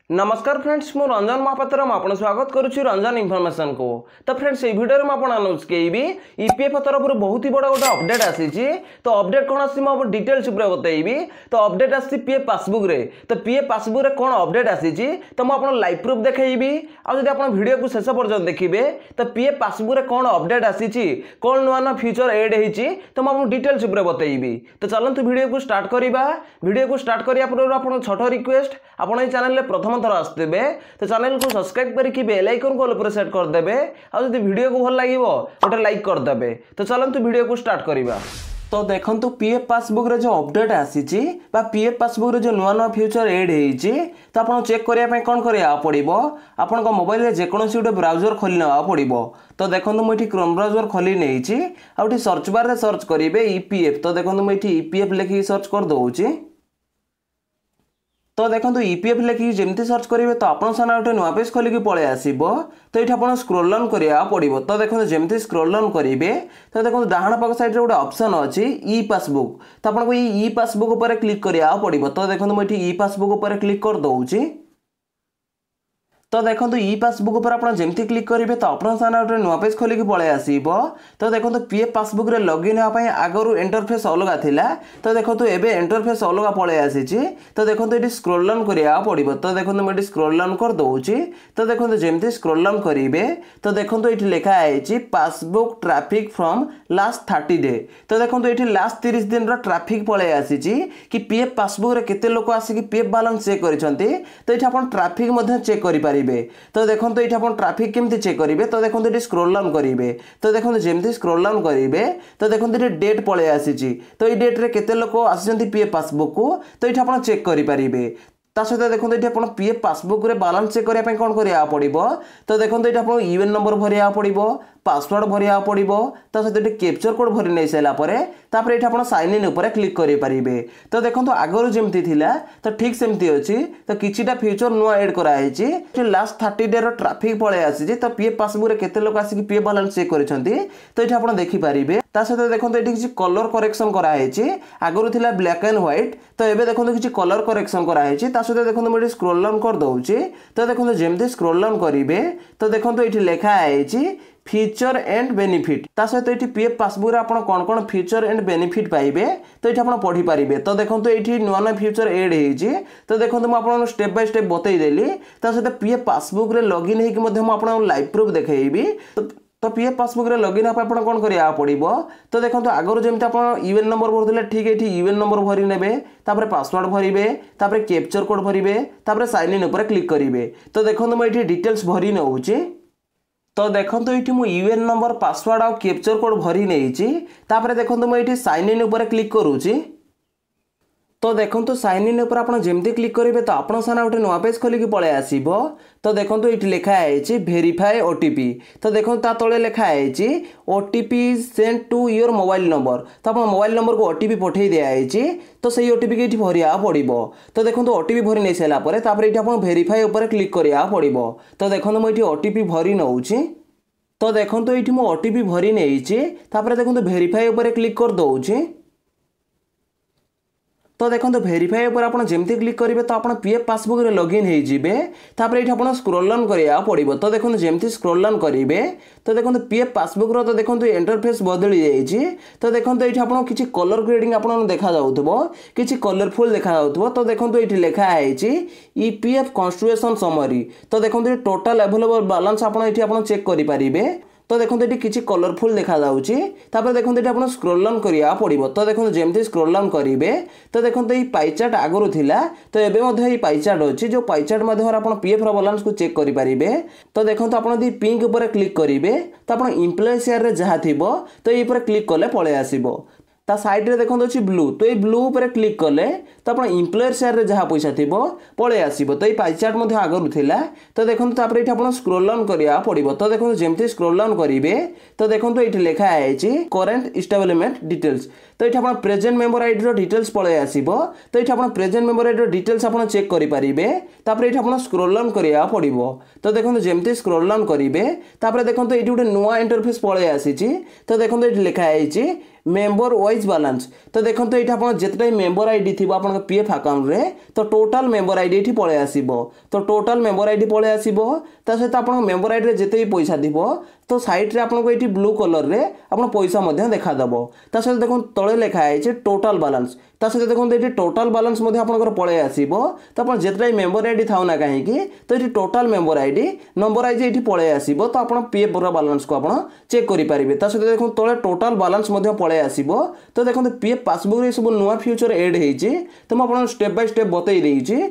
नमस्कार फ्रेंड्स मु रंजन महापात्र आपन स्वागत करुच्ची रंजन इनफॉरमेशन को। तो फ्रेंड्स ये वीडियो में आपन अनाउंस केबी ईपीएफ तरफ बहुत बड़ा गोटे अपडेट आसी। तो अपडेट कौन आसी डिटेल्स बतईबी। तो अपडेट आसी पीएफ पासबुक रे। तो पीएफ पासबुक रे कौन अपडेट आसी तो मुझे लाइव प्रूफ देखी। आदि आप वीडियो को शेष पर्यटन देखिए तो पीएफ पासबुक रे कौन अपडेट आसी कौन नुआ नुआ फ्यूचर एड होती तो मुझे डिटेल्स बतईबी। तो चलते वीडियो को स्टार्ट करवा। वीडियो को स्टार्ट करिया पूर्व आप छोट रिक्वेस्ट आप चैनल प्रथम थर आसते तो चैनल को सब्सक्राइब करके बेल आइकन को ऊपर सेट करदे। और जब वीडियो को भल लगे गोटे लाइक करदे। तो चलते वीडियो को स्टार्ट करवा। तो देखो पीएफ पासबुक रे जो अपडेट आसी पीएफ पासबुक रे जो नुआ नुआ फ्यूचर एड होती तो आप चेक करने कौन करा पड़ो आपण मोबाइल रे जेकोसी गोटे ब्राउजर खोली ना पड़ो। तो देखो मुझे क्रोम ब्राउजर खोली नहीं आउट सर्च बार रे सर्च करेंगे ईपीएफ। तो देखो मुझे ईपीएफ लिखिकी सर्च कर दूची। तो देखो ईपीएफ लिखिकी जमती सर्च करेंगे तो आप गोटे नुआ पेज खोलिकी पलि आसो। तो ये आप स्क्रोल डाउन करा पड़ो। तो देखो जमती स्क्रोल डाउन करेंगे तो देखो डाहाण पाख साइड गोटे ऑप्शन अच्छी ई पासबुक। तो आपको ई पासबुक पर क्लिक करा पड़ो। तो देखो मुझे ई पासबुक पर क्लिक कर दूची। तो देखो ई पासबुक पर आप जमती क्लिक करेंगे तो आपन सामने गोटे नुआ पेज खोलिकी पलि आसो। तो देखो पीएफ पासबुक रे लॉगिन होगापी आगु इंटरफेस अलग थिला। तो देखो एबे इंटरफेस अलग पलि आसी। तो देखो ये स्क्रोल डाउन करा पड़ो। तो देखो मुझे स्क्रोल डाउन कर दूची। तो देखो जमती स्क्रोल डाउन करेंगे तो देखो ये लिखा है passbook traffic from last 30 day. तो देखो ये लास्ट 30 दिन ट्राफिक पलि आसी कि पीएफ पासबुक रे केते लोक आसिक पीएफ बैलेंस चेक करछंती। तो ये आप ट्राफिक चेक करेंगे। तो देखो ये आप ट्राफिक केमती चेक करेंगे। तो देखो ये स्क्रोल डाउन करेंगे। तो देखो जमती स्क्रोल डाउन करेंगे तो देखो ये डेट पलि आसी। तो ये डेट रे केते लोक आसी पीएफ पासबुक को। तो ये आप चेक करेंगे। ता सहित देखो ये आप पीएफ पासबुक रे बैलेंस चेक करने कौन करा पड़ो। तो देखो ये आप यूएन नंबर भरिया पड़ो पासवर्ड भरिया पड़ो। तो सहित ये कैप्चर कोड भरी नहीं सारापर ये आप साइन इन उपर क्लिक करेंगे। तो देखो आगुरी जमती थिला तो ठीक सेमती अच्छी। तो किछिटा फ्यूचर नुआ एड कराई लास्ट 30 डे ट्राफिक पलि आसी। तो पीएफ पासबुक रे केते लोक आसिक पीएफ बैलेंस चेक करछंती। तो ये आप देखिपारे। ता सहित देखो ये किसी कलर करेक्शन कराई। आगुरी थिला ब्लैक एंड व्हाइट। तो ये देखो किसी कलर करेक्शन कराई। ता सहित देखो मुझे स्क्रोल डाउन कर दूची। तो देखो जमती स्क्रोल डाउन करेंगे तो देखो ये लिखा है फीचर एंड बेनिफिट। ता सहित ये पीएफ पासबुक रे आपण कौन कौन फीचर एंड बेनिफिट पाइबे तो ये आप पढ़ी पारे। तो देखो ये नुआ नुआ फ्यूचर एड होती। तो देखो मुझे स्टेप बाय स्टेप बतईदेली। ता सहित पीएफ पासबुक रे लॉगिन होकर लाइव प्रूफ देखी। तो पीएफ पासबुक रे लॉगिन आप कौन करा पड़ो। तो देखो आगुरी जमी आप यूएन नंबर भरते ठीक है यूएन नंबर भरी ने पासवर्ड भरवे कैप्चर कोड भरवे साइन इन उपर क्लिक करेंगे। तो देखो मुझे डिटेल्स भरी नौची। तो देखो ये मुझे यूएन नंबर पासवर्ड और कैप्चर कोड भरी नहीं। देखो मुझे साइन इन उपर क्लिक करुच्ची। तो देखो साइन इन उपर आप जमती क्लिक करेंगे तो आप सामने गोटे नुआ पेज खोलिकी पलि आसो। तो देखो ये लिखा है वेरीफाई ओटीपी। तो देखो तले लिखा है OTP send to your mobile number. तो आप मोबाइल नंबर को ओटीपी पठे दिखाई। तो सही ओटीपी की भरिया पड़ो। तो देखो ओटीपी भरी नहीं सारापर ये आप वेरीफाई उपर क्लिक करा पड़ो। तो देखो मुझे ओटीपी भरी नौची। तो देखो ये मुझे ओटीपी भरी नहीं देखो वेरीफाई उपर क्लिक कर दूची। तो देखो वेरीफाई उपर आप जमती क्लिक करेंगे तो आप पीएफ पासबुक रे लॉगिन होइजिबे। तापर ये आप स्क्रोल डाउन करा पड़ो। तो देखो जमती स्क्रोल डाउन करेंगे तो देखो पीएफ पासबुक रो तो देखो इंटरफेस बदली जाइए। तो देखो ये आप किसी कलर ग्रेडिंग आप देखा जाउथबो किसी कलरफुल देखा जाउथबो। तो देखो ये लिखा है ईपीएफ कन्स्टिट्यूशन समरी। तो देखो ये टोटल अवेलेबल बैलेंस आप चेक करेंगे। तो देखो ये किसी कलरफुल देखा जाउची। तापर देखो ये आप स्क्रोल डाउन करा पड़ो। तो देखो जमती स्क्रोल डाउन करेंगे तो देखो ये पाई चार्ट आगुरी थिला। तो ये पाई चार्ट अच्छी जो पाई चार्ट माध्यम आप पीएफ बैलेंस को चेक करेंगे। तो देखो आप पिंक उपर क्लिक करेंगे तो आप एम्प्लॉय शेयर जहाँ थी तो ये क्लिक कले पलि आसो। ता साइड रे देखो अच्छी ब्लू। तो ये ब्लू उपर क्लिक कले तो आप एम्प्लॉयर शेयर जहाँ पैसा थी पलि आसो। तो ये पाई चार्ट आगुरी थिला। तो देखो ये आप स्क्रोल डाउन करा पड़ो। तो देखो जमती स्क्रोल डाउन करेंगे तो देखो ये लिखा है करेंट इस्टाब्लिशमेंट डिटेल्स। तो ये आप प्रेजेंट मेंबर आईडी डिटेल्स पलि आसो। तो ये आप प्रेजेंट मेंबर आईडी डिटेल्स आप चेक करेंगे। ये आप स्क्रोल डाउन करा पड़ो। तो देखो जमती स्क्रोल डाउन करेंगे देखो ये गोटे नुआ इंटरफेस पलि आसी। तो देखो ये लिखा है मेंबर वाइज बैलेंस तो देखो ये आप जिते मेंबर आईडी थी आप पीएफ अकाउंट रे तो टोटाल मेंबर आईडी ये पलि आसो तो टोटाल मेंबर आईडी पलि आसो ता सहित आप मेंबर आईडी जिते भी पैसा थी तो साइड रे आपको ये ब्लू कलर रे आप पैसा देखादेव ता सहित देखो तले लिखाई टोटाल बैलेंस ता सहित देखो ये टोटाल बैलेंस आपंकर पलि आसो तो आप जिते मेंबर आईडी था ना कहीं तो ये total member ID number eyes ये पलि आसो तो आप पीएफ बैलेंस को आप चेक करेंगे ता सहित देखो तले टोटाल बैलेंस पलि आसो तो देखो पीएफ पासबुक रे सब नुआ फ्यूचर एड होती तो मुझे स्टेप बाय स्टेप बतई देती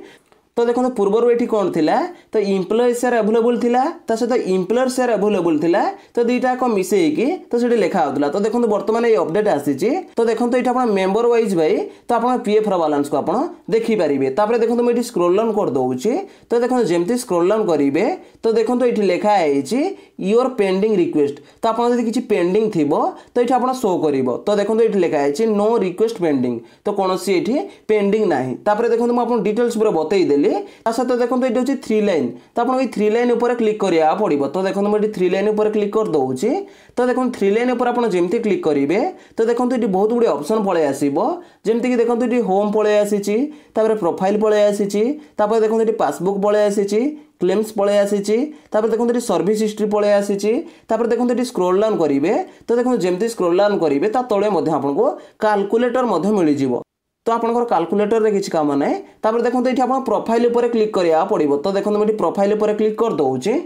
तो देखो पूर्वर ये कौन थिला तो इम्प्लॉय शेयर अवेलेबल थिला ता सहित इम्प्लॉयर शेयर अवेलेबल थिला तो दुईटा को मिसेकी तो सेठी लिखा होता तो देखो बर्तमान ये अपडेट आसी तो देखो ये आप मेंबर वाइज भाई तो आप पीएफ बैलेंस को आप देखिपारे तापर देखो मुझे स्क्रोल डाउन कर दूसरी तो देखो जमती स्क्रोल डाउन करेंगे तो देखो ये लिखा है योर पेंडिंग रिक्वेस्ट तो आप किसी पेंडिंग थी तो ये आप शो कर तो देखो ये लिखा है नो रिक्वेस्ट पेंडिंग तो कौन सी पेंडिंग ना तापर देखो मुझे डिटेल्स पूरा बतईदेली सहित देखो ये हूँ 3 लाइन तो आपको ये 3 लाइन उपर क्लिक करा पड़ो तो देखो मुझे 3 लाइन उपर क्लिक कर दूसरी तो देखो 3 लाइन उपर आप जमती क्लिक करेंगे तो देखो ये बहुत गुड़े ऑप्शन पलि आसो जमीक देखो ये होम पलि आसी प्रोफाइल पलि आसी देखो ये पासबुक पलि आसी क्लेम्स पलि आसी देखो ये सर्विस हिस्ट्री पलि आसी देखो ये स्क्रोल डाउन करेंगे तो देखो जमती स्क्रोल डाउन करेंगे तले आपको कैलकुलेटर मिल जाए तो आपंकर कैलकुलेटर रे किसी काम ना तापर देखो ये आप प्रोफाइल उपर क्लिक करा पड़ो तो देखो मुझे प्रोफाइल उपर क्लिक कर दूसरी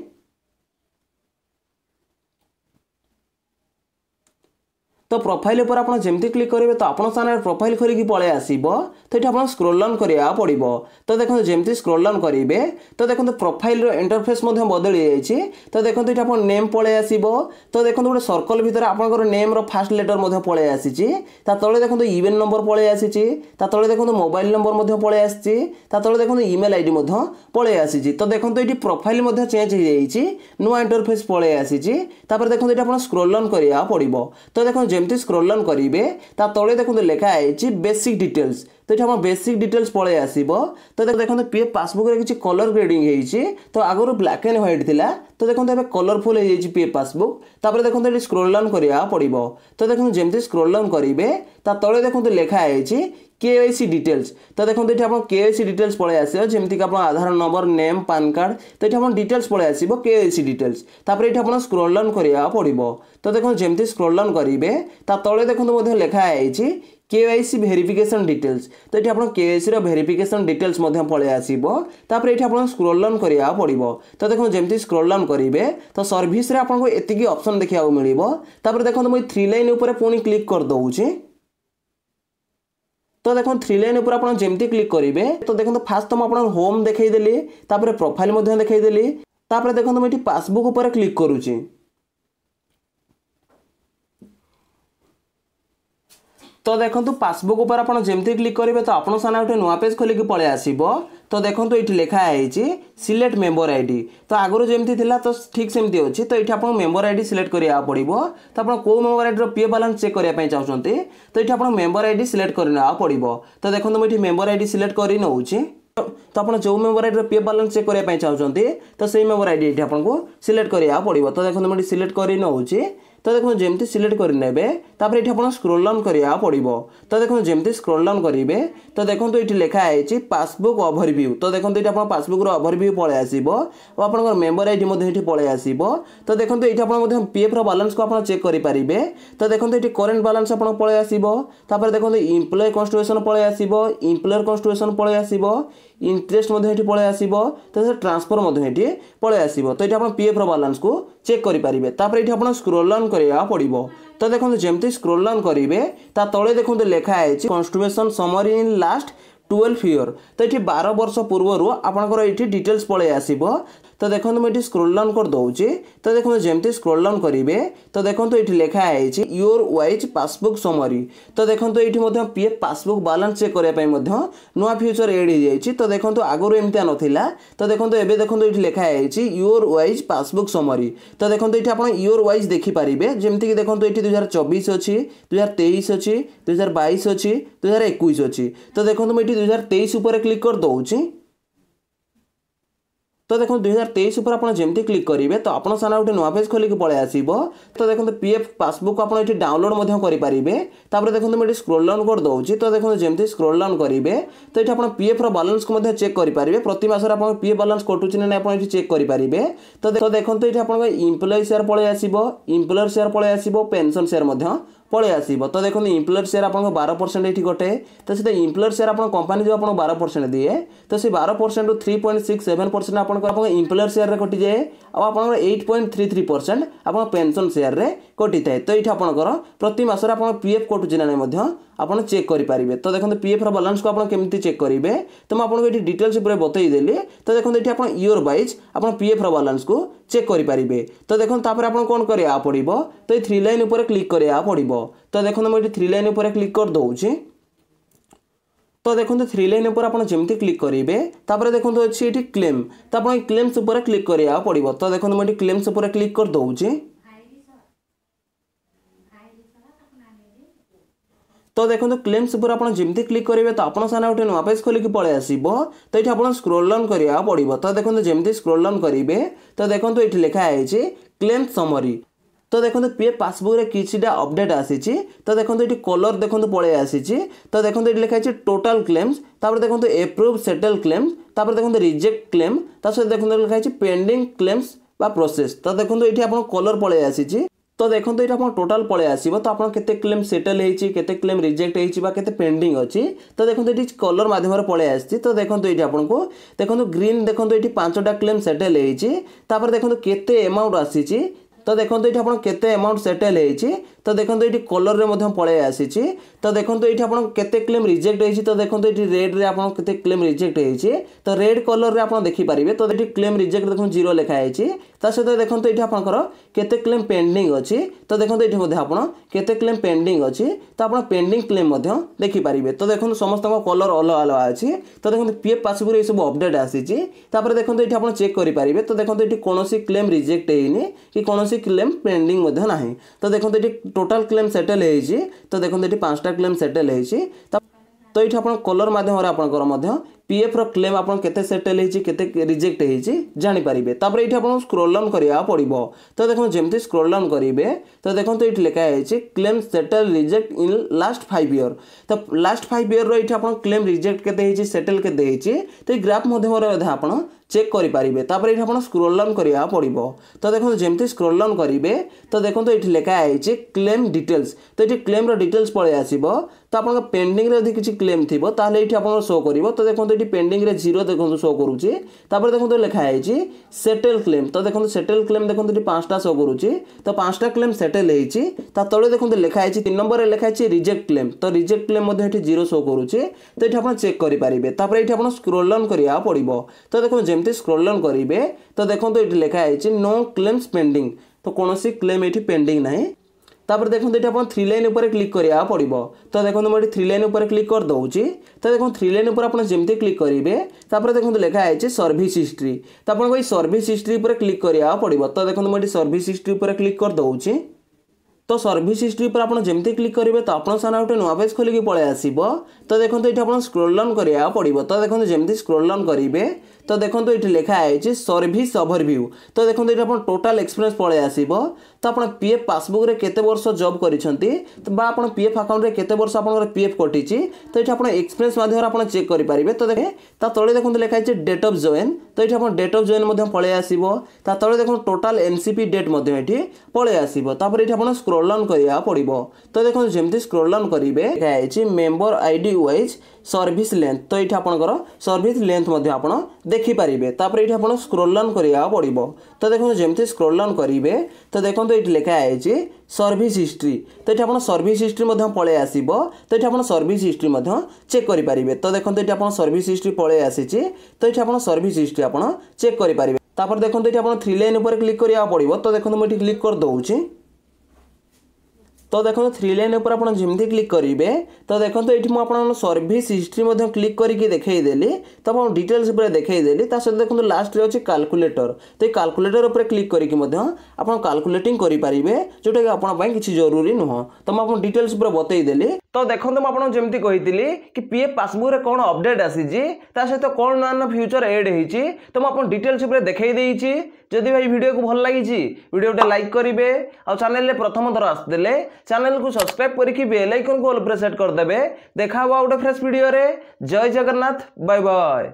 तो प्रोफाइल पर आप जमती क्लिक करेंगे तो आप सामने प्रोफाइल खोलिकी पलि आसो तो ये आप स्क्रोल डाउन करा पड़ो तो देखो जमती स्क्रोल डाउन करेंगे तो देखो प्रोफाइल इंटरफेस बदल जाइए तो देखो ये आप नेम पलि आसो तो देखो गोटे सर्कल भितर आपंकर नेम रो फास्ट लेटर पलि आसी तले देखो इवेन नंबर पलि आसी तले देखो मोबाइल नंबर पलि आसी तले देखो इमेल आईडी पलि आसी तो देखो ये प्रोफाइल चेंज हो जाइए नुआ इंटरफेस पलि आसी देखो ये आप स्क्रोल डाउन करा पड़ो तो देखो जमती स्क्रोल डाउन करेंगे तले देखो लिखा है बेसिक डिटेल्स तो ये आप बेसिक डिटेल्स पलि आसो तो देखो पीएफ पासबुक रे किसी कलर ग्रेडिंग होती तो आगुरी ब्लैक एंड व्हाइट थिला तो देखो ये कलरफुल हो पीएफ पासबुक तापर देखो ये स्क्रोल डाउन करा पड़ो तो देखो जमती स्क्रोल डाउन करेंगे तले देखो लिखा है केवाईसी डिटेल्स तो देखो ये आप केवाईसी डिटेल्स पलि आसो जमीक आप आधार नंबर नेम पान कार्ड तो ये आप डिटेल्स पलि आसो केवाईसी डिटेल्स तापर ये आप स्क्रोल डाउन करा पड़ो तो देखो जमती स्क्रोल डाउन करेंगे तले देखो लिखा है केवाईसी वेरिफिकेशन डिटेल्स तो ये आप केवाईसी वेरिफिकेशन डिटेल्स पलि आसो तापर ये आप स्क्रोल डाउन करा पड़ो तो देखो जमती स्क्रोल डाउन करेंगे तो सर्विस रे आपको एतिकी ऑप्शन देखा मिलो तापर देखो मुझे 3 लाइन उपर पुणी क्लिक कर दूसरी तो देखो 3 लाइन उपर आप जमती क्लिक करेंगे तो देखो फास्ट तो मुझे होम देखईदेली तापर प्रोफाइल देखईदेली तापर देखो मुझे पासबुक उपर क्लिक करुँची तो देखो पासबुक उपर आप जमती क्लिक करेंगे तो आप सामने गोटे नुआ पेज खोलिकी पलि आसो तो देखो ये लिखा है सिलेक्ट मेंबर आईडी तो आगुरी जमती थिला तो ठीक सेमती अच्छी तो ये आप मेंबर आईडी सिलेक्ट करा पड़ो तो आप कौ member ID PF balance check करने चाहते तो ये आप मेंबर आईडी सिलेक्ट करना पड़ो तो देखो मुझे मेंबर आईडी सिलेक्ट कर नौची तो आप जो member ID PF balance check करने चाहते तो से मेंबर आईडी ये आपको सिलेक्ट करा पड़ो तो देखो मुझे सिलेक्ट कर नौची तो देखो जमती सिलेक्ट करने तापर ये आप स्क्रोल डाउन करा पड़ो तो देखो जमती स्क्रोल डाउन करेंगे तो देखो ये लिखा है पासबुक ओवरव्यू तो देखो ये आप पासबुक ओवरव्यू पलि आसो और आप मेंबर आईडी ये पलि आसो तो देखो ये आप पीएफ बैलेंस को आप चेक करेंगे तो देखो ये करेन्ट बैलेंस आप पलि आसो तापर देखो इम्प्लॉय कन्स्टिट्यूशन पलि आसो इम्प्लॉयर कन्स्टिट्यूशन पलि आसो इंटरेस्ट ये पलि आसो तो ट्रांसफर ये पलि आसो तो ये आप पीएफ बैलेंस को चेक करेंगे तापर ये आप स्क्रोल डाउन करा पड़ो तो देखो जमती स्क्रोल डाउन करेंगे तले देखो लिखा है constitution summary in last 12 year तो ये 12 वर्ष पूर्व आपंकर ये डिटेल्स पलि आसो तो देखो मुझे स्क्रोल डाउन कर दूसरी तो देखो जमती स्क्रोल डाउन करेंगे तो देखो ये लिखा है योर वाइज पासबुक समरी तो देखो ये पीएफ पासबुक बैलेंस चेक करने नुआ फ्यूचर एड हो जाए तो देखो आगुरी एमती नाला तो देखो ये देखो ये लिखा है योर वाइज पासबुक समरी तो देखो ये आप योर वाइज देखिपारे जमीक देखो ये 2024 अच्छी 2023 अच्छी 2022 अच्छी 2021 अच्छी तो देखो मुझे 2023 उपर क्लिक कर दूसरी तो देखो 2023 ऊपर आपन जेमती क्लिक करेंगे तो आपन सामने गोटे नुआ पेज खोलिक पळे आसीबो। तो देखो पीएफ पासबुक आपन एठी डाउनलोड मध्य करि पारिबे। तापर देखो मैं स्क्रॉल डाउन कर दउची। तो देखो जेमती स्क्रॉल डाउन करेंगे तो एठी आपन पीएफ रो बैलेंस को मध्य चेक करि पारिबे। प्रति मास रे आपन पीएफ बैलेंस कटुची नै आपन एठी चेक करि पारिबे। तो देखो एठी आपन एम्प्लॉय शेयर पळे आसीबो, एम्प्लॉयर शेयर पळे आसीबो, पेंशन शेयर मध्य पळे आसीबो। तो देखो एम्प्लॉयर शेयर आपन 12% एठी गोटे। तो से एम्प्लॉयर शेयर आपन कंपनी जो आपन 12% दिए तो से 12% रु 3.67% आपन एम्प्लॉयर शेयर रे कटि जाए। आ आपन 8.33% आपन पेंशन शेयर रे कटि थाए। तो एठी आपन प्रति मास रे आपन पीएफ कटुची नै मध्य आपन चेक करि पारिबे। तो देखो पीएफ रो बैलेंस को आपन केमती चेक करिवे तो मैं आपन एठी डिटेल्स पूरा बतई देली। तो देखो एठी आपन ईयर वाइज आपन पीएफ रो बैलेंस को चेक करि पारिबे। तो देखो तापर आपन कोन करिया पड़िबो तो ए 3 लाइन ऊपर क्लिक करिया पड़िबो। तो देखो मैं एठी 3 लाइन ऊपर क्लिक कर दउची। तो देखो 3 लाइन ऊपर आपन जेमती क्लिक करिवे तापर देखो अछि एठी क्लेम। तो आपन क्लेम्स ऊपर क्लिक करिया पड़िबो। तो देखो मैं एठी क्लेम्स ऊपर क्लिक कर दउची। तो देखो क्लेम्स ऊपर आपन जेमती क्लिक करेंगे तो आपन सामने गोटे नुआ पेज खोलिक पळे आसीबो। तो एठी आपन स्क्रॉल डाउन करिया पड़िबो। तो देखो जेमती स्क्रॉल डाउन करेंगे तो देखो एठी लिखा है क्लेम समरी। तो देखो पीएफ पासबुक रे किछिटा अपडेट आसीची। तो देखो एठी कलर देखो पळे आसीची। तो देखो एठी लिखा है टोटल क्लेम्स, तापर देखो अप्रूव सेटल क्लेम्स, तापर देखो रिजेक्ट क्लेम, तापर देखो लिखा है पेंडिंग क्लेम्स बा प्रोसेस। तो देखो एठी आपन कलर पळे आसीची। तो देखो ये आप टोटाल पळे आसीबो। तो आपन केते क्लेम सेटल हेची, केते क्लेम रिजेक्ट हेची बा केते पेंडिंग अछि। तो देखो ये कलर माध्यम रे पळे आसी। तो देखो ये आपन को देखो ग्रीन देखो ये 5टा क्लेम सेटल हेची। तापर देखो केते अमाउंट आसीची। तो देखो ये आपन केते अमाउंट सेटल हेची। तो देखो ये कलर रे मध्यम पळे आसीची। तो देखो ये आपन केते क्लेम रिजेक्ट हेची। तो देखो ये रेड रे आपन केते क्लेम रिजेक्ट हेची। तो रेड कलर रे आपन देखि पारिबे। तो ये क्लेम रिजेक्ट देखो 0 लिखा हेची। ता सहित देखो ये आपनकर केते क्लेम पेंडिंग अछि। तो देखो ये मध्य आपन केते क्लेम पेंडिंग अछि। तो आपन पेंडिंग क्लेम मध्य देखि पारिबे। तो देखो समस्त कलर अलग अलग अछि। तो देखो पीएफ पासबुक रे सब अपडेट आसीची। तापर देखो ये आपन चेक करि पारिबे। तो देखो ये कोनोसी क्लेम रिजेक्ट हेइनी कि कोनोसी क्लेम पेंडिंग मध्य नाही। तो देखो ये टोटल क्लेम सेटल हेइची। तो देखो ये 5टा क्लेम सेटल हेइची। तो ये आपन कलर माध्यम रे आपनकर मध्य पीएफ रो क्लेम आपन केते सेटल हेची केते रिजेक्ट हेची जानि पारिबे। तापर एठी आपन स्क्रॉल डाउन करिया पड़िबो। तो देखो जेमती स्क्रॉल डाउन करिवे तो देखो तो एठी लिखा हेची claim settle reject in last 5 year. तो लास्ट 5 ईयर रो एठी आपन क्लेम रिजेक्ट केते हेची सेटल केते हेची तो ए ग्राफ माध्यम रे आपन चेक करि पारिबे। तापर एठी आपन स्क्रॉल डाउन करिया पड़िबो। तो देखो जेमती स्क्रॉल डाउन करिवे तो देखो तो एठी लिखा हेची क्लेम डिटेल्स। तो एठी क्लेम रो डिटेल्स पळे आसीबो। तो आपन पेंडिंग रे यदि किछि क्लेम थिबो ताले एठी आपन शो करिवो। तो देखो एठी पेंडिंग रे 0 देखो शो करूची। तापर देखो लिखा हेची सेटल क्लेम। तो देखो सेटल क्लेम देखो एठी 5टा शो करूची। तो 5टा क्लेम सेटल हेची। ता तळे देखो लिखा हेची 3 नंबर रे लिखा हेची रिजेक्ट क्लेम। तो रिजेक्ट क्लेम मध्ये एठी 0 शो करूची। तो एठी आपन चेक करि पारिबे। तापर एठी आपन स्क्रॉल डाउन करिया पड़िबो। तो देखो जेमती स्क्रॉल डाउन करिवे तो देखो तो एठी लिखा हेची नो क्लेम्स पेंडिंग। तो कोनोसी क्लेम एठी पेंडिंग नाही। तापर देखो ये आप 3 लाइन ऊपर क्लिक करिया पड़िबो। तो देखो मुझे 3 लाइन ऊपर क्लिक कर दउची। तो देखो 3 लाइन ऊपर आपन जेमती क्लिक करिवे तापर देखो लिखा है सर्विस हिस्ट्री। तो आपन कोई सर्विस हिस्ट्री ऊपर क्लिक करिया पड़िबो। तो देखो मुझे सर्विस हिस्ट्री ऊपर क्लिक कर दउची। तो सर्विस हिस्ट्री पर आपन जेमती क्लिक करिवे तो आपन सामने गोटे नुआ पेज खोलिक पळे आसीबो। तो देखो ये आपन स्क्रॉल डाउन करिया पड़िबो। तो देखो जेमती स्क्रॉल डाउन करिवे तो देखो ये लिखा है सर्विस ओवरव्यू। तो देखो ये आपन टोटल एक्सपीरियंस पळे आसीबो। तो आपन पीएफ पासबुक रे केते वर्ष जॉब करिसंती तो बा आपन पीएफ अकाउंट रे केते वर्ष आपन पीएफ कटिची। तो ये आपन एक्सपीरियंस माध्यम आपन चेक करि पारिबे। तो देखे ता तळे देखो लिखा है डेट ऑफ जॉइन। तो ये आपन डेट ऑफ जॉइन मध्य पळे आसीबो। ता तळे देखो टोटल एनसीपी डेट मध्य एठी पळे आसीबो। तापर एठी आपन स्क्रॉल डाउन करिया पड़िबो। तो देखो जेमती स्क्रॉल डाउन करिवे लिखा है member ID wise service length. तो ये आपनकर सर्विस लेंथ मध्य आपन देखि पारिबे। तापर ये आपन स्क्रॉल डाउन करिया पड़िबो। तो देखो जेमती स्क्रॉल डाउन करिवे तो देखो तो ये लिखा है सर्विस हिस्ट्री। तो ये आपन सर्विस हिस्ट्री मध्य पळे आसीबो। तो ये आपन सर्विस हिस्ट्री मध्य चेक करि पारिबे। तो देखो ये आपन सर्विस हिस्ट्री पळे आसीची। तो ये आपन सर्विस हिस्ट्री आपन चेक करि पारिबे। तापर देखो ये आपन 3 लाइन ऊपर क्लिक करिया पड़िबो। तो देखो मैं क्लिक कर दउची। तो देखो थ्री लाइन ऊपर आप जमी क्लिक करेंगे तो देखो ये मुझे सर्विस हिस्ट्री क्लिक करके देखईदेली तो आप डिटेल्स देखईदेली सहित देखो लास्ट रे अच्छे काल्कुलेटर तो ये काल्कुलेटर उपर क्लिक करके आप काल्कुलेटिंग करेंगे जोटा कि आपंपाई किसी जरूरी नुह तो मुझे डिटेल्स बतईदेली तो देखो मुझे जमी कही कि पीएफ पासबुक रे कौन अपडेट आसी सहित कौन ना फ्यूचर एड होती तो मुझे डिटेल्स देखई जदि भाई वीडियो को भल लगी वीडियो लाइक करेंगे और चैनल प्रथम थर आसदे चैनल को सब्सक्राइब करके बेल आइकन को ऑल प्रेस सेट करदे देखा गोटे फ्रेश वीडियो रे जय जगन्नाथ बाय बाय।